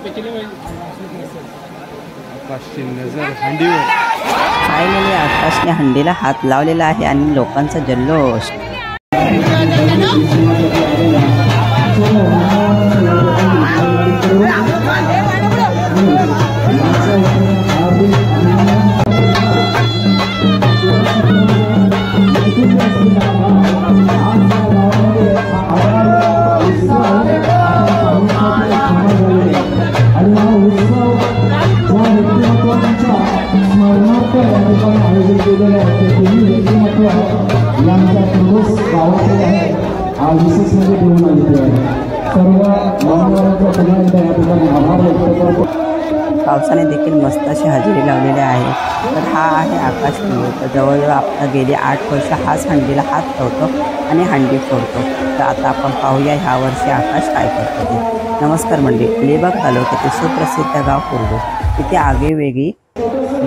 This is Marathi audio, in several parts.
आकाशची नजर हंडीवर. फायनली आकाशने हंडीला हात लावलेला आहे आणि लोकांचा जल्लोष. पावसाने देखील मस्त अशी हजेरी लावलेली आहे. तर हा आहे आकाश पिंगळे. तर जवळजवळ आपण गेली 8 वर्ष हाच हंडीला हात ठेवतो आणि हंडी फोडतो. तर आता आपण पाहूया ह्या वर्षी आकाश काय करतो ते. नमस्कार मंडळी, अलिबाग तालुक्यातील सुप्रसिद्ध गाव कुर्डूस. इथे आगळीवेगळी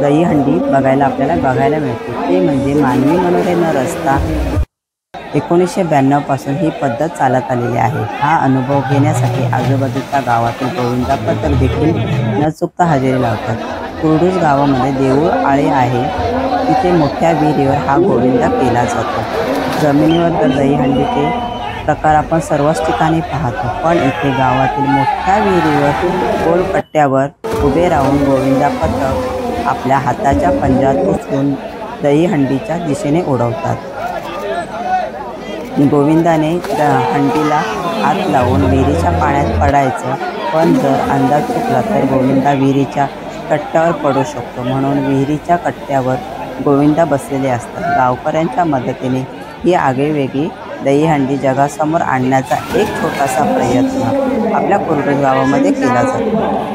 दहीहंडी बघायला मिळते. ते म्हणजे मानवी मनोरंजन रस्ता. 1992 पासून ही पद्धत चालत आलेली आहे. हा अनुभव घेण्यासाठी आजूबाजूच्या गावातील गोविंदा पथक देखील न चुकता हजेरी लावतात. कुर्डूस गावामध्ये देऊळ आळे आहे. तिथे मोठ्या विहिरीवर हा गोविंदा केला जातो. जमिनीवर तर दहीहंडीचे प्रकार आपण सर्वच ठिकाणी पाहतो, पण इथे गावातील मोठ्या विहिरीवर गोलपट्ट्यावर उभे राहून गोविंदा पथक आपल्या हाताच्या पंजात उचलून दहीहंडीच्या दिशेने उडवतात. गोविंदाने हंडीला हात लावून विहिरीच्या पाण्यात पडायचं, पण जर अंदाज चुकला तर गोविंदा विहिरीच्या कट्ट्यावर पडू शकतो. म्हणून विहिरीच्या कट्ट्यावर गोविंदा बसलेले असतात. गावकऱ्यांच्या मदतीने ही आगळीवेगळी दहीहंडी जगासमोर आणण्याचा एक छोटासा प्रयत्न आपल्या कुर्डूस गावामध्ये केला जातो.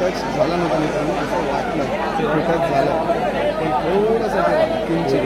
टच झाला नव्हता मित्रांनो, असं वाटलं टच झालं, पण थोडासा किंचित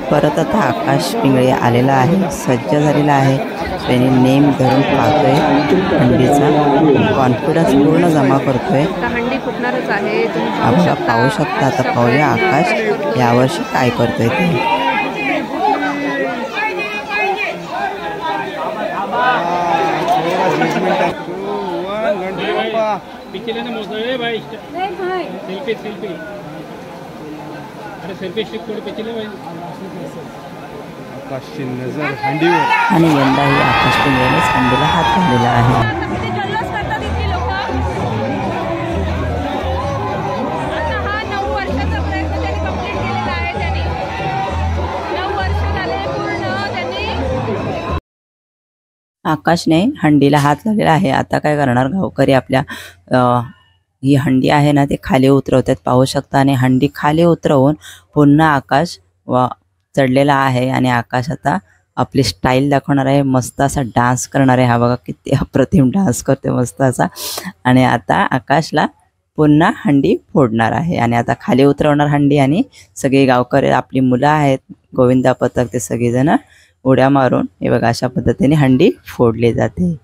परत आता आकाश पिंगळे आलेला आहे, सज्ज झालेला आहे. त्याने नेम धरून पाहतोय, हंडीचा कॉन्फिडन्स पूर्ण जमा करतोय. आपण पाहू शकता. आता पाहूया आकाश यावर्षी काय करतोय ते. आकाशची नजर हंडीवर. आणि यंदाही आकाश पिंगळेनेच हंडीला हात घातलेला आहे. आकाशने हंडीला हात लावलेला आहे. आता काय करणार गावकरी, आपल्या ही हंडी आहे ना ते खाली उतरवतात, पाहू शकता. आणि हंडी खाली उतरवून पुन्हा आकाश चढलेला आहे. आणि आकाश आता आपली स्टाईल दाखवणार आहे, मस्त असा डान्स करणार आहे. हा बघा किती अप्रतिम डान्स करते, मस्त असा. आणि आता आकाशला पुन्हा हंडी फोडणार आहे. आणि आता खाली उतरवणार हंडी. आणि सगळे गावकरी, आपली मुलं आहेत, गोविंदा पथक, ते सगळेजण उड्या मारून हे बघा अशा पद्धतीने हंडी फोडली जाते.